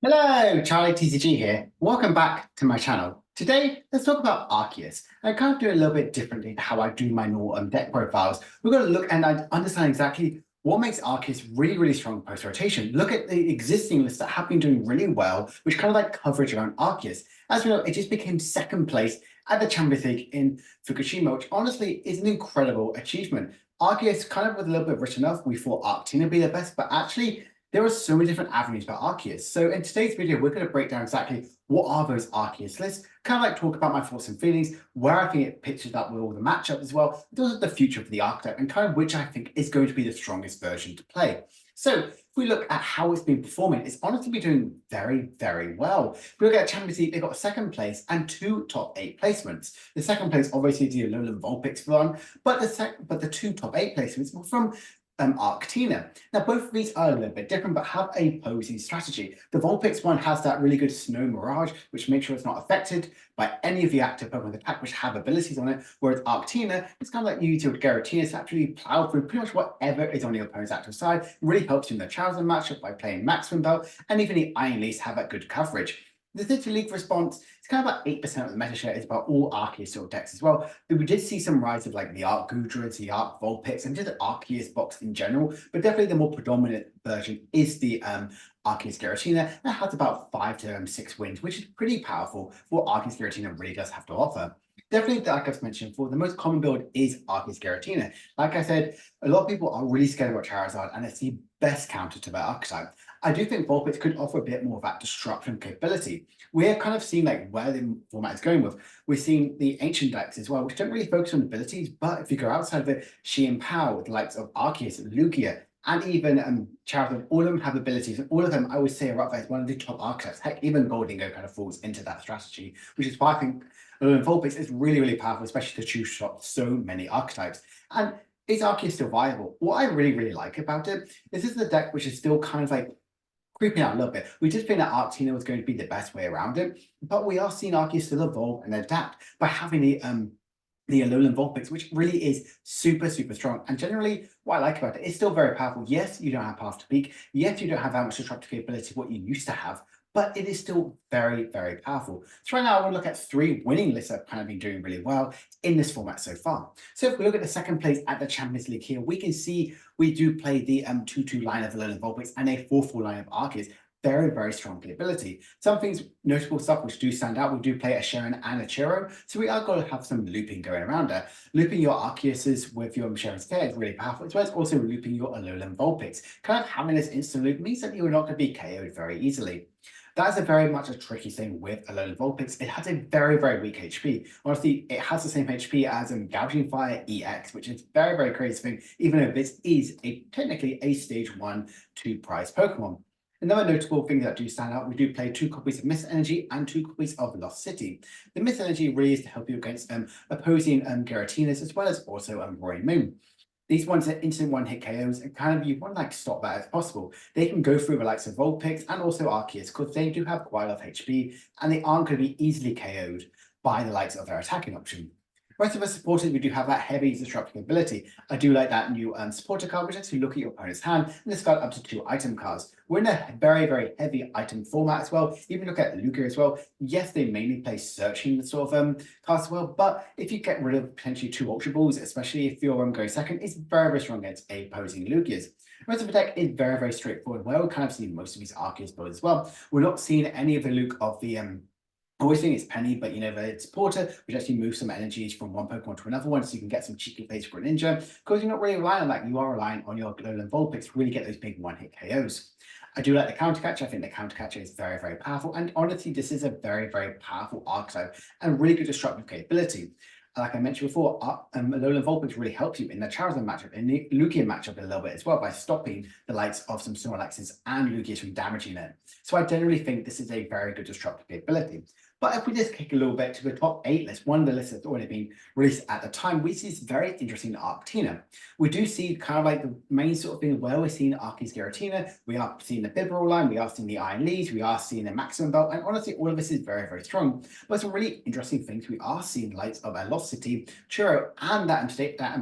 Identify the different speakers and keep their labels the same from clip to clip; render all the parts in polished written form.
Speaker 1: Hello, Charlie TCG here. Welcome back to my channel. Today, let's talk about Arceus. I kind of do it a little bit differently to how I do my normal deck profiles. We're going to look and understand exactly what makes Arceus really, really strong post-rotation. Look at the existing lists that have been doing really well, which kind of like coverage around Arceus. As we know, it just became second place at the Champions League in Fukushima, which honestly is an incredible achievement. Arceus kind of was a little bit written off. We thought Arctina would be the best, but actually there are so many different avenues for Arceus. So in today's video, we're going to break down exactly what are those Arceus lists, kind of like talk about my thoughts and feelings, where I think it pitches up with all the matchups as well, those are the future for the archetype, and kind of which I think is going to be the strongest version to play. So if we look at how it's been performing, it's honestly been doing very, very well. If we look at Champions League, they got second place and two top 8 placements. The second place obviously the Alolan Vulpix one, but the two top 8 placements were from Arctina. Now, both of these are a little bit different, but have a posing strategy. The Vulpix one has that really good Snow Mirage, which makes sure it's not affected by any of the active Pokemon attack, which have abilities on it, whereas Arctina, it's kind of like you use your Giratina to actually plow through pretty much whatever is on your opponent's active side. It really helps you in the Charizard matchup by playing Maximum Belt, and even the Iron Leaves have that good coverage. The City League response is kind of about 8% of the meta share is about all Arceus sort of decks as well. But we did see some rise of like the Arc Gudra, the Arc Vulpix, and just the Arceus box in general. But definitely the more predominant version is the Arceus Giratina. That has about 5 to 6 wins, which is pretty powerful for what Arceus Giratina really does have to offer. Definitely, like I've mentioned before, the most common build is Arceus Giratina. Like I said, a lot of people are really scared about Charizard, and it's the best counter to that archetype. I do think Vulpix could offer a bit more of that disruption capability. We're kind of seeing like where the format is going with. We're seeing the ancient decks as well, which don't really focus on abilities, but if you go outside of it, She and Power with the likes of Arceus, Lugia, and even Charizard, all of them have abilities, and all of them I would say are up there as one of the top archetypes. Heck, even Goldingo kind of falls into that strategy, which is why I think Vulpix is really, really powerful, especially to choose shot so many archetypes. And is Arceus still viable? What I really, really like about it is this is a deck which is still kind of like creeping out a little bit. We did think that Arctina was going to be the best way around it, but we are seeing Arceus still evolve and adapt by having the Alolan Vulpix, which really is super, super strong. And generally, what I like about it, it's still very powerful. Yes, you don't have Path to Peak. Yes, you don't have that much disruptive capability, what you used to have, but it is still very, very powerful. So right now, I want to look at 3 winning lists that have kind of been doing really well in this format so far. So if we look at the second place at the Champions League here, we can see we do play the 2-2 line of Alolan Vulpix and a 4-4 line of Arceus. Very, very strong playability. Some things, notable stuff which do stand out, we do play a Sharon and a Chiro, so we are going to have some looping going around there. Looping your Arceuses with your Sharon's Care is really powerful, as well as also looping your Alolan Vulpix. Kind of having this instant loop means that you're not going to be KO'd very easily. That is a very much a tricky thing with Alolan Vulpix. It has a very, very weak HP. Honestly, it has the same HP as Gouging Fire EX, which is very, very crazy thing, even though this is technically a stage 1 2 prize Pokemon. Another notable thing that do stand out, we do play 2 copies of Mist Energy and 2 copies of Lost City. The Mist Energy really is to help you against opposing Giratinas, as well as also Roaring Moon. These ones are instant one-hit KOs, and kind of you want to like stop that as possible. They can go through the likes of Vulpix and also Arceus, because they do have quite a lot of HP, and they aren't going to be easily KO'd by the likes of their attacking option. The rest of us supporters, we do have that heavy disrupting ability. I do like that new supporter card, which lets you look at your opponent's hand and discard up to 2 item cards. We're in a very, very heavy item format as well. Even look at Lugia as well. Yes, they mainly play searching sort of cards as well, but if you get rid of potentially 2 Ultra Balls, especially if you're going second, it's very, very strong against opposing Lugias. The rest of the deck is very, very straightforward. Well, we're kind of seeing most of these Arceus builds as well. We're not seeing any of the look of the I always think it's Penny, but you know, it's Porter, which actually moves some energies from one Pokemon to another one, so you can get some cheeky plays for a ninja, because you're not really relying on that. You are relying on your Alolan Vulpix to really get those big one-hit KOs. I do like the Counter Catcher. I think the Counter Catcher is very, very powerful, and honestly, this is a very, very powerful archetype and really good disruptive capability. Like I mentioned before, Alolan Vulpix really helps you in the Charizard matchup, and the Lugia matchup a little bit as well, by stopping the likes of some Snorlaxes and Lugias from damaging it. So I generally think this is a very good disruptive capability. But if we just kick a little bit to the top 8 list, one of the lists that's already been released at the time, we see this very interesting Arctina. We do see kind of like the main sort of thing where we're seeing Arceus Giratina, we are seeing the Bibarel line, we are seeing the Iron Leaves, we are seeing the Maximum Belt, and honestly, all of this is very, very strong. But some really interesting things, we are seeing lights of a Lost City, Churro, and that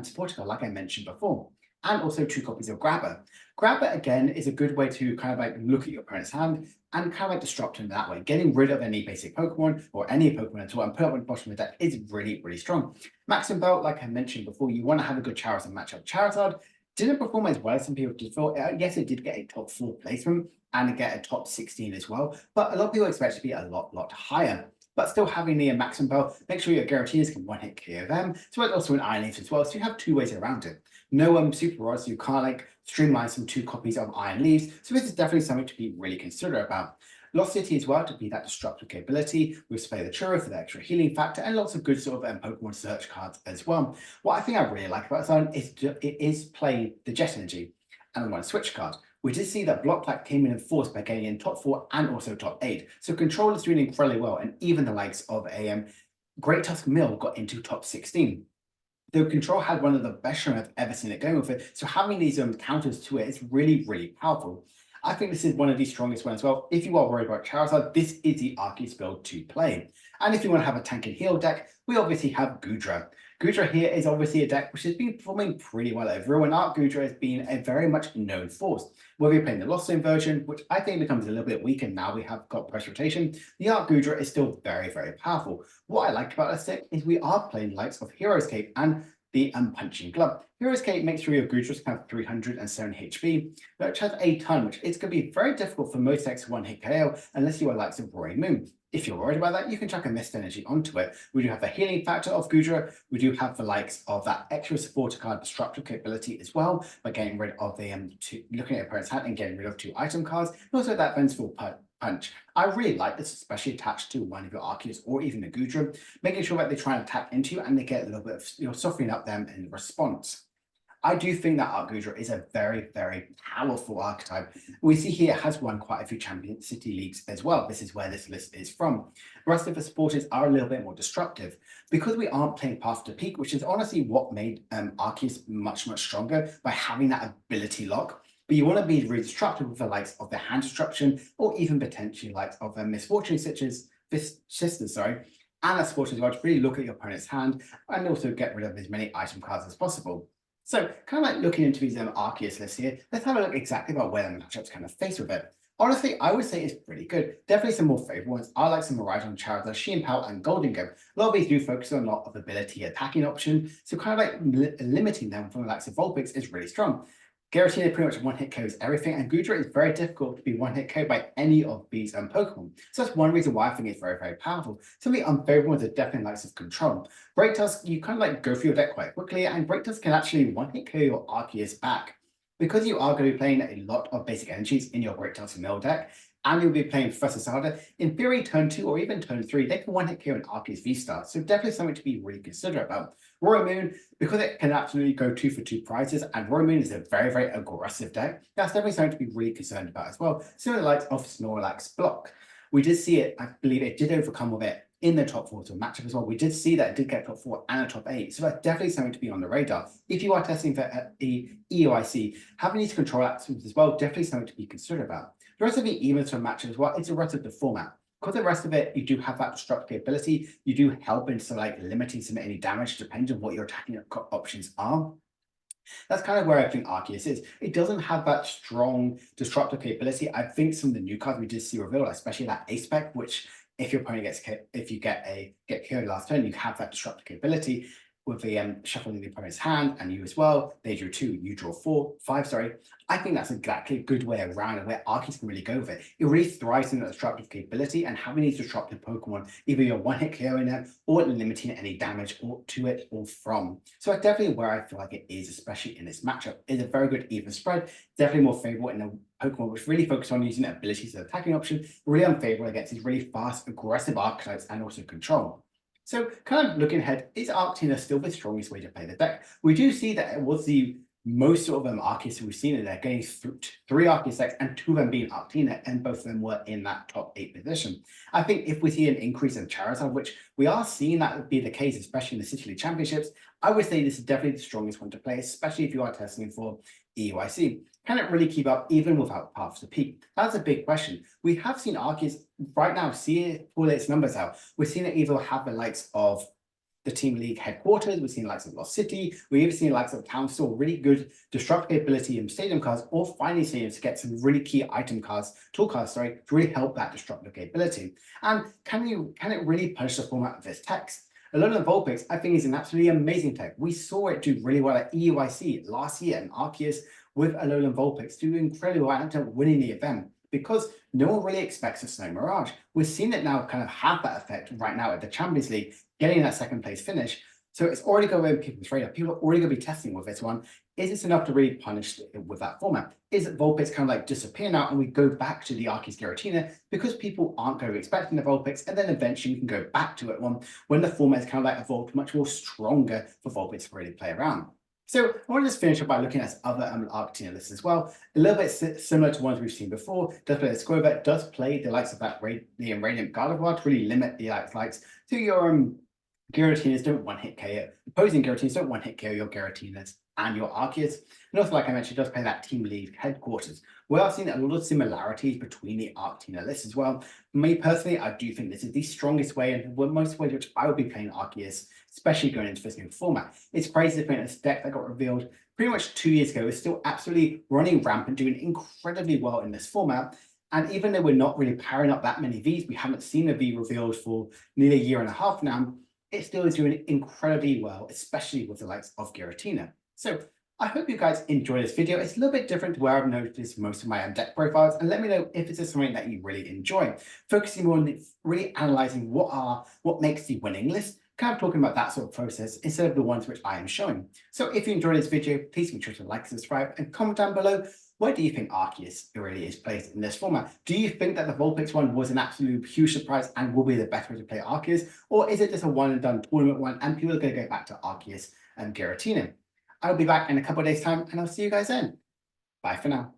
Speaker 1: supporter card, like I mentioned before, and also 2 copies of Grabber. Grab it again is a good way to kind of like look at your opponent's hand and kind of like disrupt him that way. Getting rid of any basic Pokemon or any Pokemon at all and put up on the bottom of the deck is really, really strong. Maximum Belt, like I mentioned before, you want to have a good Charizard matchup. Charizard didn't perform as well as some people did feel. Yes, it did get a top 4 placement and get a top 16 as well, but a lot of people expect it to be a lot higher. But still having the maximum belt, make sure your guarantees can one-hit KO them. So it's also an Iron Leaf as well. So you have two ways around it. No super rods, so you can't like streamline some 2 copies of Iron Leaves. So this is definitely something to be really considerate about. Lost City as well to be that destructive capability. We play the Churro for the extra healing factor and lots of good sort of Pokemon search cards as well. What I think I really like about Zone is it is playing the Jet Energy and one switch card. We did see that Block Pack came in force by getting in top 4 and also top 8. So Control is doing incredibly well, and even the likes of a Great Tusk Mill got into top 16. The Control had one of the best shown I've ever seen it going with it, so having these counters to it is really, really powerful. I think this is one of the strongest ones as well. If you are worried about Charizard, this is the Arceus build to play. And if you want to have a tank and heal deck, we obviously have Goodra. Goodra here is obviously a deck which has been performing pretty well overall, and Art Goodra has been a very much known force. Whether you're playing the Lost Zone version, which I think becomes a little bit weaker now we have got press rotation, the Art Goodra is still very, very powerful. What I like about this deck is we are playing likes of Hero's Cape and the Punching Glove. Hero's Cape makes sure your Goodras have 370 HP, which has a ton, which is going to be very difficult for most decks to one-hit KO unless you are likes of Roaring Moon. If you're worried about that, you can chuck a Mist Energy onto it. We do have the healing factor of Goodra. We do have the likes of that extra supporter card destructive capability as well by getting rid of the looking at opponent's hand and getting rid of 2 item cards. And also that Vengeful Punch. I really like this, especially attached to one of your Arceus or even a Goodra, making sure that they try and attack into you and they get a little bit of softening up them in response. I do think that Art Goodra is a very, very powerful archetype. We see here it has won quite a few Champion City Leagues as well. This is where this list is from. The rest of the supporters are a little bit more destructive. Because we aren't playing Path to Peak, which is honestly what made Arceus much stronger by having that ability lock. But you want to be really destructive with the likes of the hand destruction or even potentially likes of misfortune such as Sisters, and that support as well to really look at your opponent's hand and also get rid of as many item cards as possible. So kind of like looking into these Arceus lists here, let's have a look exactly about where the matchups kind of face with it. Honestly, I would say it's pretty good. Definitely some more favorable ones. I like some Miraidon, Charizard, Shein Pal, and Golden Go. A lot of these do focus on a lot of ability attacking option, so kind of like limiting them from the likes of Vulpix is really strong. Giratina pretty much one-hit KOs everything, and Goodra is very difficult to be one-hit KO'd by any of these Pokemon. So that's one reason why I think it's very, very powerful. Some of the unfavorable ones are definitely likes of Control. Break Tusk, you kind of like go through your deck quite quickly, and Break Tusk can actually one-hit KO your Arceus back. Because you are going to be playing a lot of basic energies in your Break Tusk mill deck, and you'll be playing Professor Sada, in theory, turn 2 or even turn 3, they can one-hit KO an Arceus VSTAR, so definitely something to be really considerate about. Roaring Moon, because it can absolutely go 2 for 2 prizes, and Roaring Moon is a very, very aggressive deck, that's definitely something to be really concerned about as well. Similar likes of Snorlax Block. We did see it, I believe it did overcome with it in the top 4 to a matchup as well. We did see that it did get top 4 and a top 8, so that's definitely something to be on the radar. If you are testing for the EOIC, having these control actions as well, definitely something to be considered about. The rest of the evens for matchup as well, it's the rest of the format. Because the rest of it, you do have that destructive ability, you do help in some like limiting some any damage depending on what your attacking options are. That's kind of where I think Arceus is. It doesn't have that strong destructive capability. I think some of the new cards we did see revealed, especially that Ace Spec, which if your opponent get killed last turn, you have that destructive capability with the shuffling the opponent's hand and you as well. They drew 2, you draw 5, sorry. I think that's exactly a good way around it where Arceus can really go with it. It really thrives in that destructive capability, and having these disruptive Pokemon, either you're one-hit KOing them or limiting any damage to it or from. So that's definitely where I feel like it is, especially in this matchup. It's a very good even spread, definitely more favorable in a Pokemon which really focus on using abilities as an attacking option, really unfavorable against these really fast, aggressive archetypes and also control. So kind of looking ahead, is Arctina still the strongest way to play the deck? We do see that it was the most sort of Arceus we've seen in there, getting 3 Arceus decks and 2 of them being Arctina, and both of them were in that top 8 position. I think if we see an increase in Charizard, which we are seeing that would be the case, especially in the City League Championships, I would say this is definitely the strongest one to play, especially if you are testing for EUIC. Can it really keep up even without Paths to Peak? That's a big question. We have seen Arceus right now pull its numbers out. We're seeing it either have the likes of the Team League headquarters. We've seen likes of Lost City. We've even seen likes of Town Store, really good destruct capability in stadium cards, or finding stadiums to get some really key item cards, tool cards, sorry, to really help that destructive capability. And can it really punish the format of this text? Alolan Vulpix, I think, is an absolutely amazing tech. We saw it do really well at EUIC last year, and Arceus with Alolan Vulpix do incredibly well and winning the event, because no one really expects a Snow Mirage. We've seen it now kind of have that effect right now at the Champions League, getting that second place finish. So it's already going to be people's radar. People are already going to be testing with this one. Is this enough to really punish it with that format? Is Vulpix kind of like disappear now and we go back to the Arceus Giratina because people aren't going to be expecting the Vulpix, and then eventually we can go back to it when the format is kind of like evolved much more stronger for Vulpix to really play around. So I want to just finish up by looking at other Arceus lists as well. A little bit similar to ones we've seen before. Does play the Squirvet, does play the likes of that Radiant Gardevoir to really limit the likes to your Giratinas don't one-hit KO. Opposing Giratinas don't one-hit KO your Giratinas and your Arceus. And also, like I mentioned, it does play that Team League headquarters. We are seeing a lot of similarities between the Arceus lists as well. For me personally, I do think this is the strongest way and most ways which I would be playing Arceus, especially going into this new format. It's crazy to think this deck that got revealed pretty much 2 years ago is still absolutely running rampant, doing incredibly well in this format. And even though we're not really powering up that many Vs, we haven't seen a V revealed for nearly a year and a half now, it still is doing incredibly well, especially with the likes of Giratina. So I hope you guys enjoy this video. It's a little bit different to where I've noticed most of my deck profiles, and let me know if this is something that you really enjoy. Focusing more on really analyzing what makes the winning list, kind of talking about that sort of process instead of the ones which I am showing. So if you enjoyed this video, please make sure to like, subscribe, and comment down below. Where do you think Arceus really is placed in this format? Do you think that the Vulpix one was an absolute huge surprise and will be the best way to play Arceus? Or is it just a one and done tournament one and people are going to go back to Arceus and Giratina? I'll be back in a couple of days' time and I'll see you guys then. Bye for now.